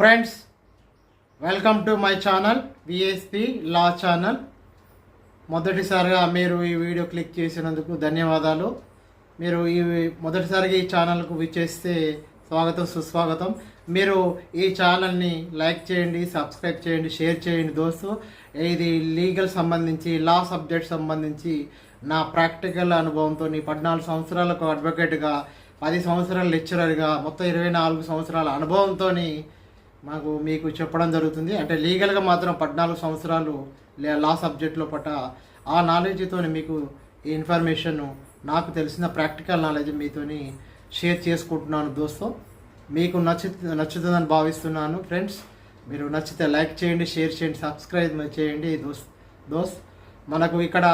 Friends, welcome to my channel VSP law channel. మొదటిసారిగా మీరు ఈ వీడియో క్లిక్ చేసినందుకు ధన్యవాదాలు. మీరు మొదటిసారిగా ఈ ఛానల్కు విచ్చేస్తే స్వాగతం, సుస్వాగతం. మీరు ఈ ఛానల్ని లైక్ చేయండి, సబ్స్క్రైబ్ చేయండి, షేర్ చేయండి దోస్తు. ఇది లీగల్ సంబంధించి, లా సబ్జెక్ట్ సంబంధించి నా ప్రాక్టికల్ అనుభవంతో 14 సంవత్సరాలకు అడ్వకేట్గా, 10 సంవత్సరాల లెక్చరర్గా, మొత్తం 24 సంవత్సరాల అనుభవంతో మీకు చెప్పడం జరుగుతుంది. అంటే లీగల్గా మాత్రం 14 సంవత్సరాలు లా సబ్జెక్ట్లో పట్ట ఆ నాలెడ్జ్తో మీకు ఈ ఇన్ఫర్మేషన్, నాకు తెలిసిన ప్రాక్టికల్ నాలెడ్జ్ మీతోని షేర్ చేసుకుంటున్నాను దోస్తో. మీకు నచ్చుతుందని భావిస్తున్నాను. ఫ్రెండ్స్, మీరు నచ్చితే లైక్ చేయండి, షేర్ చేయండి, సబ్స్క్రైబ్ చేయండి దోస్త్. మనకు ఇక్కడ